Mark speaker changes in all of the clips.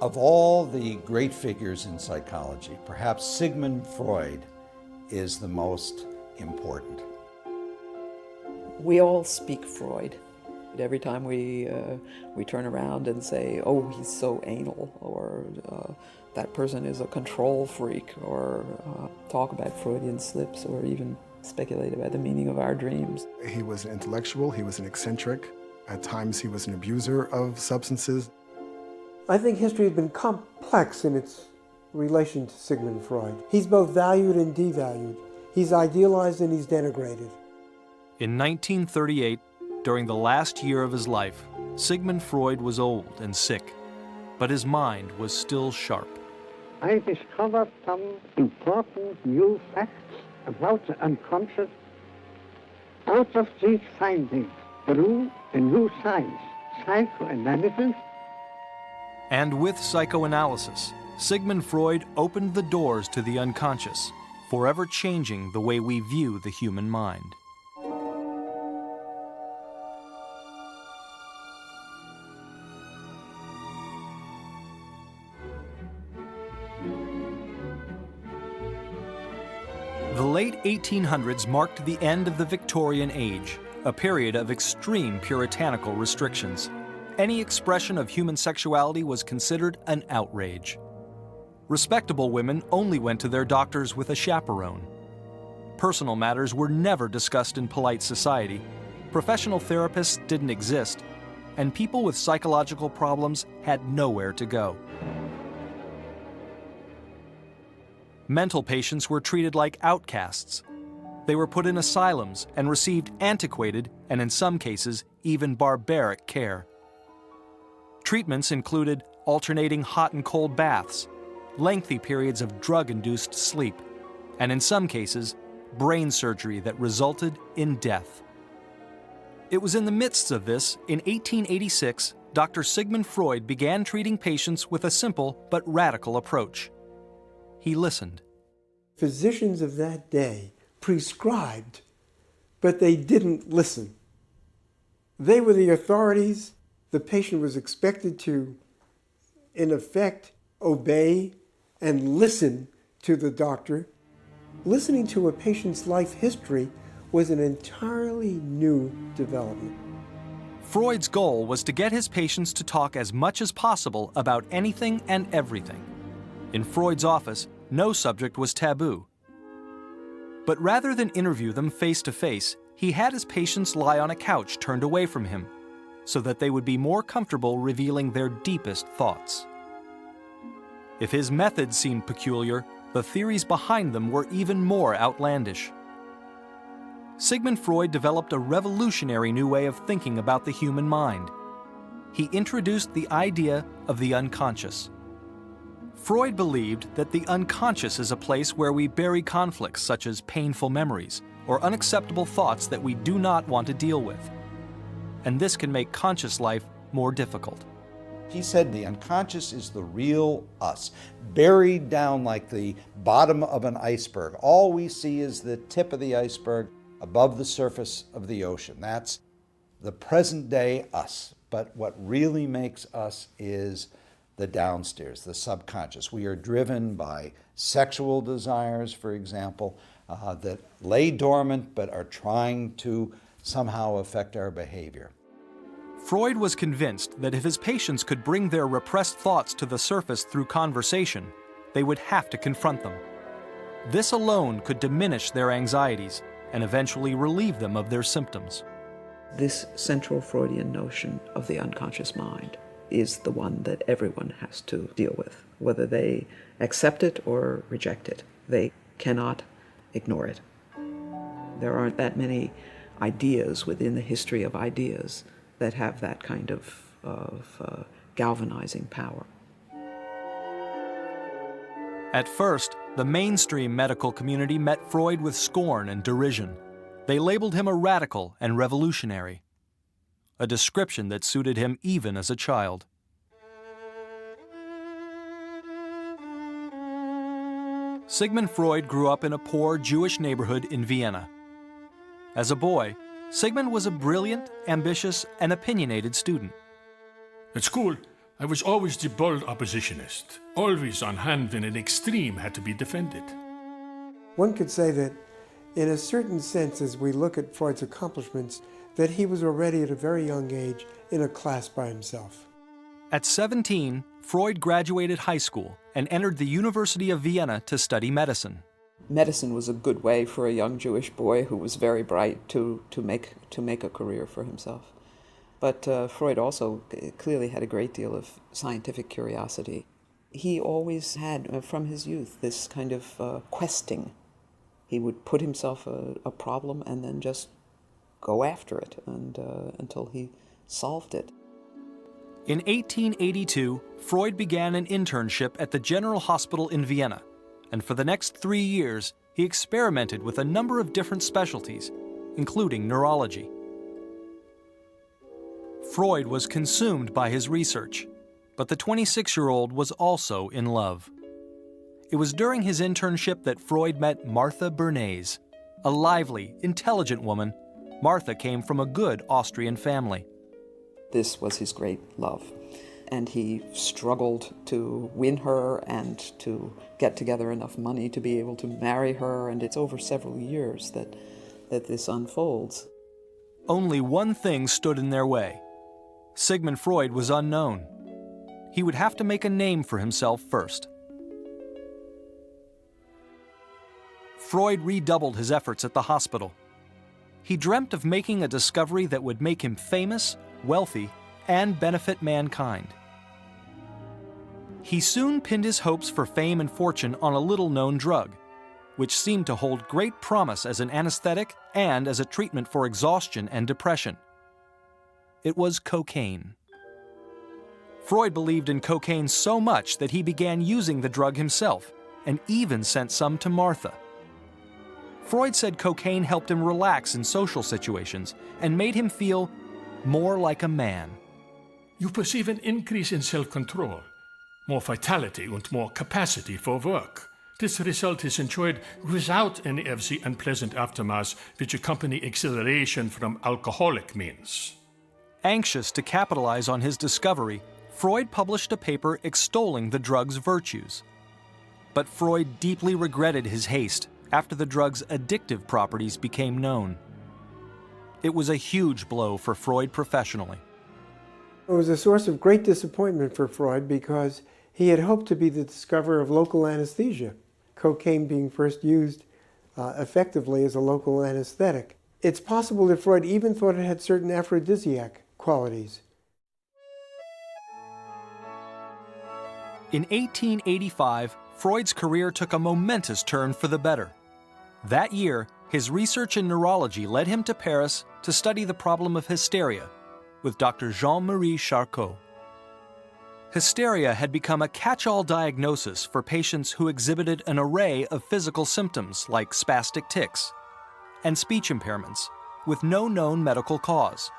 Speaker 1: Of all the great figures in psychology, perhaps Sigmund Freud is the most important.
Speaker 2: We all speak Freud. Every time we turn around and say, oh, he's so anal, or that person is a control freak, or talk about Freudian slips, or even speculate about the meaning of our dreams.
Speaker 3: He was an intellectual, he was an eccentric. At times he was an abuser of substances.
Speaker 4: I think history has been complex in its relation to Sigmund Freud. He's both valued and devalued. He's idealized and he's denigrated.
Speaker 5: In 1938, during the last year of his life, Sigmund Freud was old and sick, but his mind was still sharp.
Speaker 6: I discovered some important new facts about the unconscious. Out of these findings grew a new science, psychoanalysis.
Speaker 5: And with psychoanalysis, Sigmund Freud opened the doors to the unconscious, forever changing the way we view the human mind. The late 1800s marked the end of the Victorian Age, a period of extreme puritanical restrictions. Any expression of human sexuality was considered an outrage. Respectable women only went to their doctors with a chaperone. Personal matters were never discussed in polite society. Professional therapists didn't exist, and people with psychological problems had nowhere to go. Mental patients were treated like outcasts. They were put in asylums and received antiquated, and in some cases, even barbaric care. Treatments included alternating hot and cold baths, lengthy periods of drug-induced sleep, and in some cases, brain surgery that resulted in death. It was in the midst of this, in 1886, Dr. Sigmund Freud began treating patients with a simple but radical approach. He listened.
Speaker 4: Physicians of that day prescribed, but they didn't listen. They were the authorities. The patient was expected to, in effect, obey and listen to the doctor. Listening to a patient's life history was an entirely new development.
Speaker 5: Freud's goal was to get his patients to talk as much as possible about anything and everything. In Freud's office, no subject was taboo. But rather than interview them face to face, he had his patients lie on a couch turned away from him, so that they would be more comfortable revealing their deepest thoughts. If his methods seemed peculiar, the theories behind them were even more outlandish. Sigmund Freud developed a revolutionary new way of thinking about the human mind. He introduced the idea of the unconscious. Freud believed that the unconscious is a place where we bury conflicts such as painful memories or unacceptable thoughts that we do not want to deal with. And this can make conscious life more difficult.
Speaker 1: He said the unconscious is the real us, buried down like the bottom of an iceberg. All we see is the tip of the iceberg above the surface of the ocean. That's the present day us. But what really makes us is the downstairs, the subconscious. We are driven by sexual desires, for example, that lay dormant but are trying to somehow affect our behavior.
Speaker 5: Freud was convinced that if his patients could bring their repressed thoughts to the surface through conversation, they would have to confront them. This alone could diminish their anxieties and eventually relieve them of their symptoms.
Speaker 2: This central Freudian notion of the unconscious mind is the one that everyone has to deal with, whether they accept it or reject it. They cannot ignore it. There aren't that many ideas within the history of ideas that have that kind of galvanizing power.
Speaker 5: At first, the mainstream medical community met Freud with scorn and derision. They labeled him a radical and revolutionary, a description that suited him even as a child. Sigmund Freud grew up in a poor Jewish neighborhood in Vienna. As a boy, Sigmund was a brilliant, ambitious, and opinionated student.
Speaker 7: At school, I was always the bold oppositionist, always on hand when an extreme had to be defended.
Speaker 4: One could say that, in a certain sense, as we look at Freud's accomplishments, that he was already at a very young age in a class by himself.
Speaker 5: At 17, Freud graduated high school and entered the University of Vienna to study medicine.
Speaker 2: Medicine was a good way for a young Jewish boy who was very bright to make a career for himself. But Freud also clearly had a great deal of scientific curiosity. He always had, from his youth, this kind of questing. He would put himself a problem and then just go after it until he solved it.
Speaker 5: In 1882, Freud began an internship at the General Hospital in Vienna, and for the next 3 years, he experimented with a number of different specialties, including neurology. Freud was consumed by his research, but the 26-year-old was also in love. It was during his internship that Freud met Martha Bernays, a lively, intelligent woman. Martha came from a good Austrian family.
Speaker 2: This was his great love, and he struggled to win her and to get together enough money to be able to marry her, and it's over several years that this unfolds.
Speaker 5: Only one thing stood in their way. Sigmund Freud was unknown. He would have to make a name for himself first. Freud redoubled his efforts at the hospital. He dreamt of making a discovery that would make him famous, wealthy, and benefit mankind. He soon pinned his hopes for fame and fortune on a little-known drug, which seemed to hold great promise as an anesthetic and as a treatment for exhaustion and depression. It was cocaine. Freud believed in cocaine so much that he began using the drug himself, and even sent some to Martha. Freud said cocaine helped him relax in social situations and made him feel more like a man.
Speaker 7: You perceive an increase in self-control, more vitality and more capacity for work. This result is enjoyed without any of the unpleasant aftermaths which accompany exhilaration from alcoholic means.
Speaker 5: Anxious to capitalize on his discovery, Freud published a paper extolling the drug's virtues. But Freud deeply regretted his haste after the drug's addictive properties became known. It was a huge blow for Freud professionally.
Speaker 4: It was a source of great disappointment for Freud because he had hoped to be the discoverer of local anesthesia, cocaine being first used effectively as a local anesthetic. It's possible that Freud even thought it had certain aphrodisiac qualities.
Speaker 5: In 1885, Freud's career took a momentous turn for the better. That year, his research in neurology led him to Paris to study the problem of hysteria with Dr. Jean-Marie Charcot. Hysteria had become a catch-all diagnosis for patients who exhibited an array of physical symptoms like spastic tics and speech impairments with no known medical cause.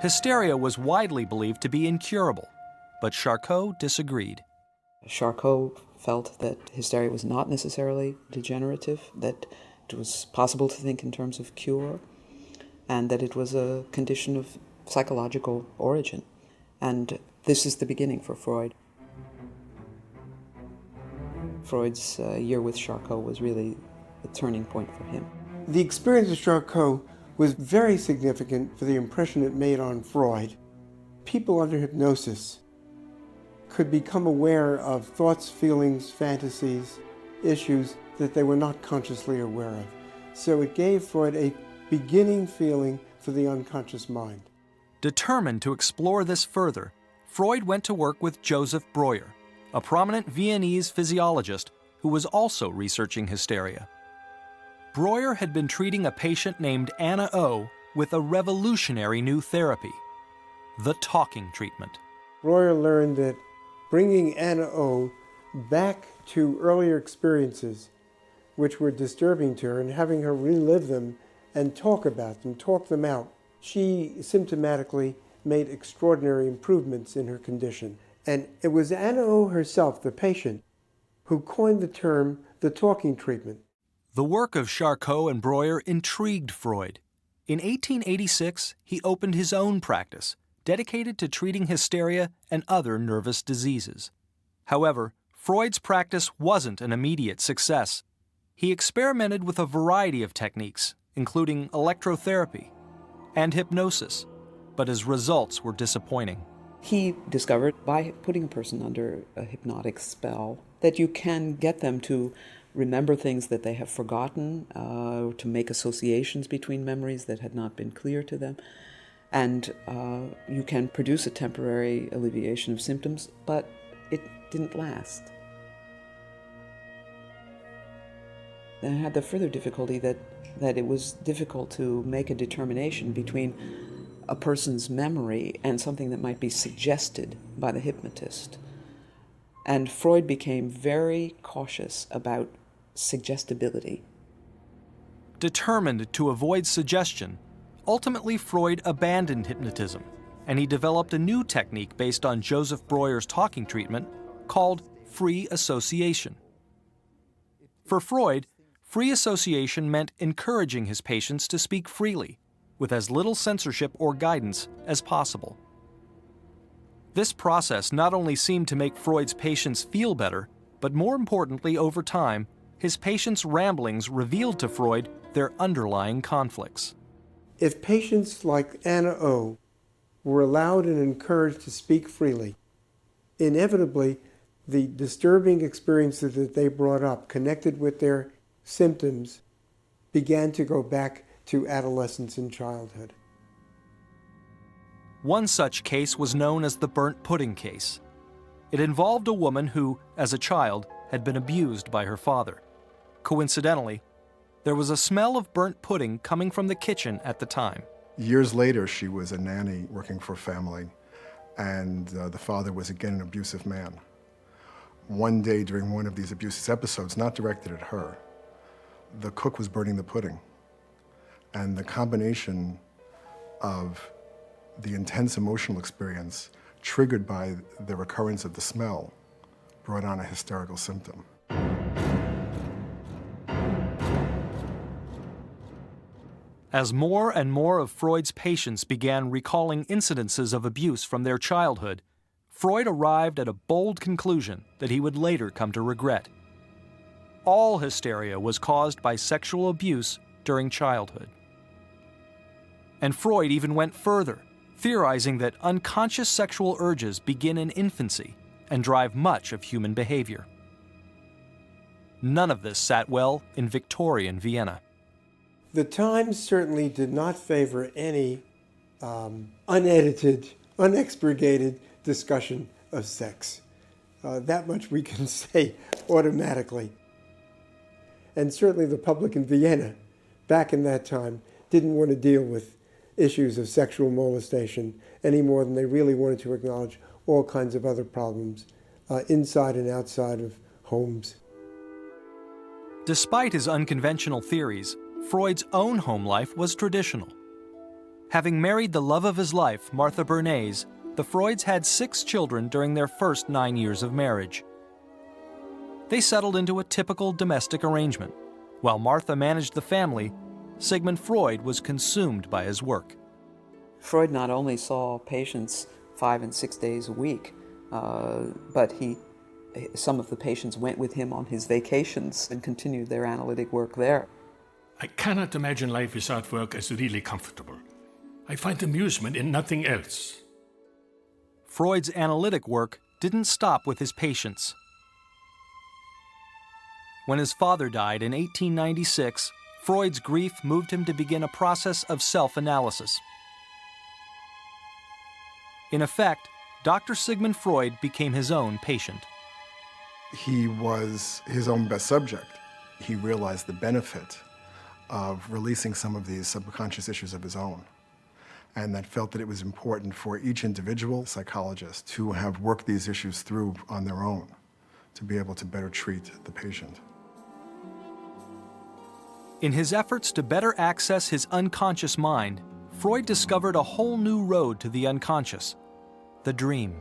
Speaker 5: Hysteria was widely believed to be incurable, but Charcot disagreed.
Speaker 2: Charcot felt that hysteria was not necessarily degenerative, that it was possible to think in terms of cure, and that it was a condition of psychological origin. And this is the beginning for Freud. Freud's year with Charcot was really a turning point for him.
Speaker 4: The experience of Charcot was very significant for the impression it made on Freud. People under hypnosis could become aware of thoughts, feelings, fantasies, issues that they were not consciously aware of. So it gave Freud a beginning feeling for the unconscious mind.
Speaker 5: Determined to explore this further, Freud went to work with Joseph Breuer, a prominent Viennese physiologist who was also researching hysteria. Breuer had been treating a patient named Anna O with a revolutionary new therapy, the talking treatment.
Speaker 4: Breuer learned that bringing Anna O back to earlier experiences which were disturbing to her and having her relive them and talk about them, talk them out, she symptomatically made extraordinary improvements in her condition. And it was Anna O herself, the patient, who coined the term the talking treatment.
Speaker 5: The work of Charcot and Breuer intrigued Freud. In 1886, he opened his own practice, dedicated to treating hysteria and other nervous diseases. However, Freud's practice wasn't an immediate success. He experimented with a variety of techniques, including electrotherapy and hypnosis, but his results were disappointing.
Speaker 2: He discovered by putting a person under a hypnotic spell that you can get them to remember things that they have forgotten, to make associations between memories that had not been clear to them, and you can produce a temporary alleviation of symptoms, but it didn't last. And I had the further difficulty that it was difficult to make a determination between a person's memory and something that might be suggested by the hypnotist. And Freud became very cautious about suggestibility.
Speaker 5: Determined to avoid suggestion, ultimately Freud abandoned hypnotism, and he developed a new technique based on Joseph Breuer's talking treatment called free association. For Freud, free association meant encouraging his patients to speak freely, with as little censorship or guidance as possible. This process not only seemed to make Freud's patients feel better, but more importantly, over time, his patients' ramblings revealed to Freud their underlying conflicts.
Speaker 4: If patients like Anna O were allowed and encouraged to speak freely, inevitably the disturbing experiences that they brought up connected with their symptoms began to go back to adolescence and childhood.
Speaker 5: One such case was known as the burnt pudding case. It involved a woman who, as a child, had been abused by her father. Coincidentally, there was a smell of burnt pudding coming from the kitchen at the time.
Speaker 3: Years later, she was a nanny working for a family, and the father was again an abusive man. One day during one of these abusive episodes, not directed at her, the cook was burning the pudding. And the combination of the intense emotional experience triggered by the recurrence of the smell brought on a hysterical symptom.
Speaker 5: As more and more of Freud's patients began recalling incidences of abuse from their childhood, Freud arrived at a bold conclusion that he would later come to regret. All hysteria was caused by sexual abuse during childhood. And Freud even went further, theorizing that unconscious sexual urges begin in infancy and drive much of human behavior. None of this sat well in Victorian Vienna.
Speaker 4: The Times certainly did not favor any unedited, unexpurgated discussion of sex. That much we can say automatically. And certainly the public in Vienna, back in that time, didn't want to deal with issues of sexual molestation any more than they really wanted to acknowledge all kinds of other problems inside and outside of homes.
Speaker 5: Despite his unconventional theories, Freud's own home life was traditional. Having married the love of his life, Martha Bernays, the Freuds had 6 children during their first 9 years of marriage. They settled into a typical domestic arrangement. While Martha managed the family, Sigmund Freud was consumed by his work.
Speaker 2: Freud not only saw patients 5 and 6 days a week, but some of the patients went with him on his vacations and continued their analytic work there.
Speaker 7: I cannot imagine life without work as really comfortable. I find amusement in nothing else.
Speaker 5: Freud's analytic work didn't stop with his patients. When his father died in 1896, Freud's grief moved him to begin a process of self-analysis. In effect, Dr. Sigmund Freud became his own patient.
Speaker 3: He was his own best subject. He realized the benefit of releasing some of these subconscious issues of his own, and that felt that it was important for each individual psychologist to have worked these issues through on their own to be able to better treat the patient.
Speaker 5: In his efforts to better access his unconscious mind, Freud discovered a whole new road to the unconscious, the dream.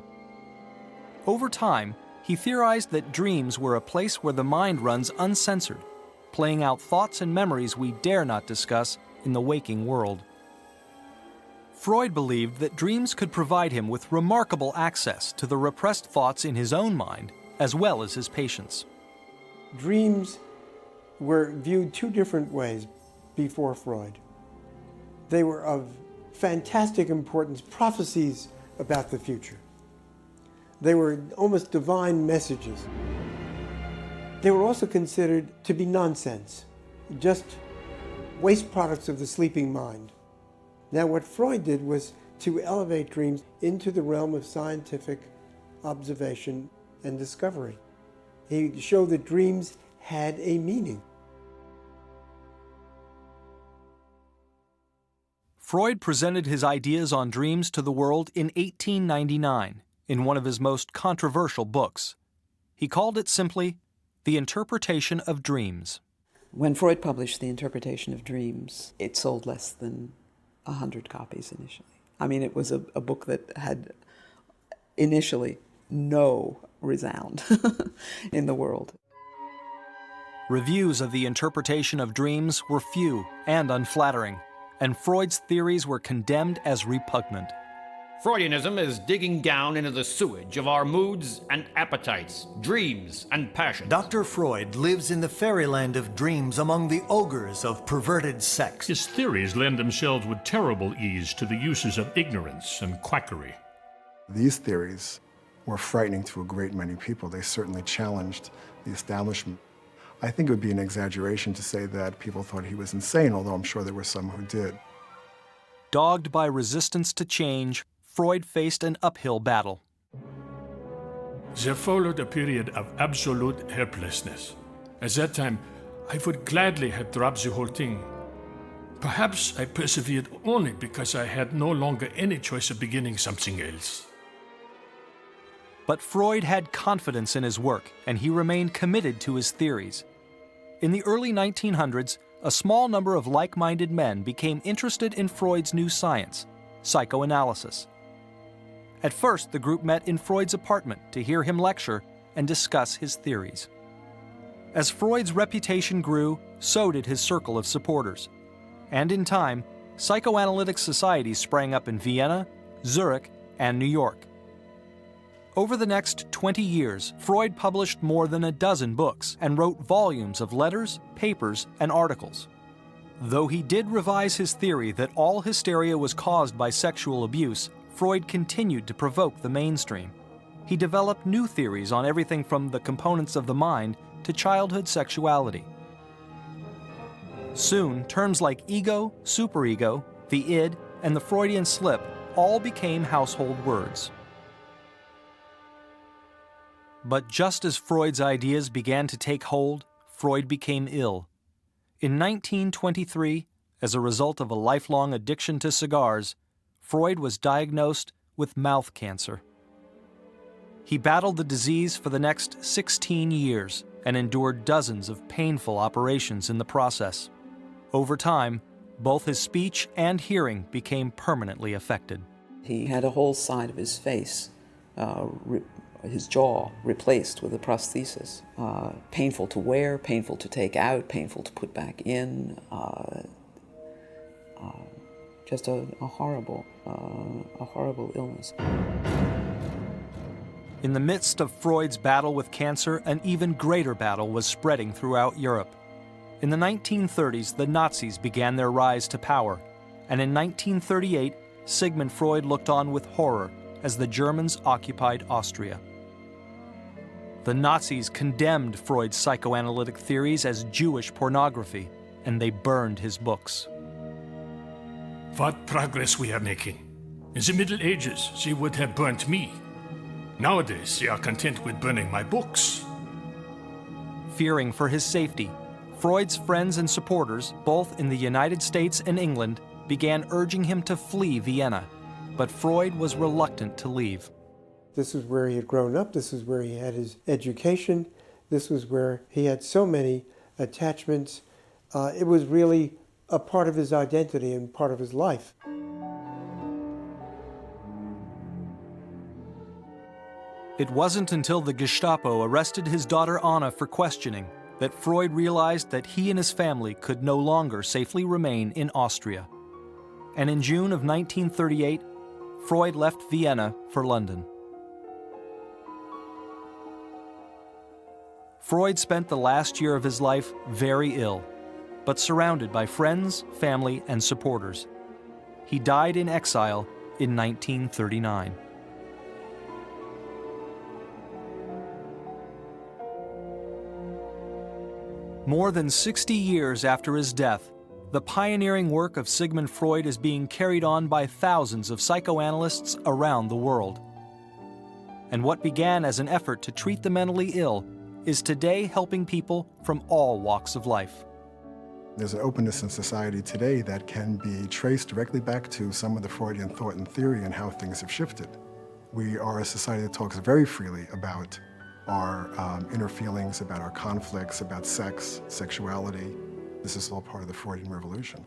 Speaker 5: Over time, he theorized that dreams were a place where the mind runs uncensored, playing out thoughts and memories we dare not discuss in the waking world. Freud believed that dreams could provide him with remarkable access to the repressed thoughts in his own mind, as well as his patients.
Speaker 4: Dreams were viewed two different ways before Freud. They were of fantastic importance, prophecies about the future. They were almost divine messages. They were also considered to be nonsense, just waste products of the sleeping mind. Now, what Freud did was to elevate dreams into the realm of scientific observation and discovery. He showed that dreams had a meaning.
Speaker 5: Freud presented his ideas on dreams to the world in 1899 in one of his most controversial books. He called it simply The Interpretation of Dreams.
Speaker 2: When Freud published The Interpretation of Dreams, it sold less than 100 copies initially. I mean, it was a book that had initially no resound in the world.
Speaker 5: Reviews of The Interpretation of Dreams were few and unflattering, and Freud's theories were condemned as repugnant.
Speaker 8: Freudianism is digging down into the sewage of our moods and appetites, dreams and passions.
Speaker 9: Dr. Freud lives in the fairyland of dreams among the ogres of perverted sex.
Speaker 7: His theories lend themselves with terrible ease to the uses of ignorance and quackery.
Speaker 3: These theories were frightening to a great many people. They certainly challenged the establishment. I think it would be an exaggeration to say that people thought he was insane, although I'm sure there were some who did.
Speaker 5: Dogged by resistance to change, Freud faced an uphill battle.
Speaker 7: There followed a period of absolute helplessness. At that time, I would gladly have dropped the whole thing. Perhaps I persevered only because I had no longer any choice of beginning something else.
Speaker 5: But Freud had confidence in his work, and he remained committed to his theories. In the early 1900s, a small number of like-minded men became interested in Freud's new science, psychoanalysis. At first, the group met in Freud's apartment to hear him lecture and discuss his theories. As Freud's reputation grew, so did his circle of supporters. And in time, psychoanalytic societies sprang up in Vienna, Zurich, and New York. Over the next 20 years, Freud published more than a dozen books and wrote volumes of letters, papers, and articles. Though he did revise his theory that all hysteria was caused by sexual abuse, Freud continued to provoke the mainstream. He developed new theories on everything from the components of the mind to childhood sexuality. Soon, terms like ego, superego, the id, and the Freudian slip all became household words. But just as Freud's ideas began to take hold, Freud became ill. In 1923, as a result of a lifelong addiction to cigars, Freud was diagnosed with mouth cancer. He battled the disease for the next 16 years and endured dozens of painful operations in the process. Over time, both his speech and hearing became permanently affected.
Speaker 2: He had a whole side of his face, his jaw, replaced with a prosthesis. Painful to wear, painful to take out, painful to put back in. Just a horrible illness.
Speaker 5: In the midst of Freud's battle with cancer, an even greater battle was spreading throughout Europe. In the 1930s, the Nazis began their rise to power, and in 1938, Sigmund Freud looked on with horror as the Germans occupied Austria. The Nazis condemned Freud's psychoanalytic theories as Jewish pornography, and they burned his books.
Speaker 7: What progress we are making. In the Middle Ages, they would have burnt me. Nowadays, they are content with burning my books.
Speaker 5: Fearing for his safety, Freud's friends and supporters, both in the United States and England, began urging him to flee Vienna, but Freud was reluctant to leave.
Speaker 4: This was where he had grown up, this was where he had his education, this was where he had so many attachments. It was really a part of his identity and part of his life.
Speaker 5: It wasn't until the Gestapo arrested his daughter Anna for questioning that Freud realized that he and his family could no longer safely remain in Austria. and in June of 1938, Freud left Vienna for London. Freud spent the last year of his life very ill, but surrounded by friends, family, and supporters. He died in exile in 1939. More than 60 years after his death, the pioneering work of Sigmund Freud is being carried on by thousands of psychoanalysts around the world. And what began as an effort to treat the mentally ill is today helping people from all walks of life.
Speaker 3: There's an openness in society today that can be traced directly back to some of the Freudian thought and theory and how things have shifted. We are a society that talks very freely about our inner feelings, about our conflicts, about sex, sexuality. This is all part of the Freudian revolution.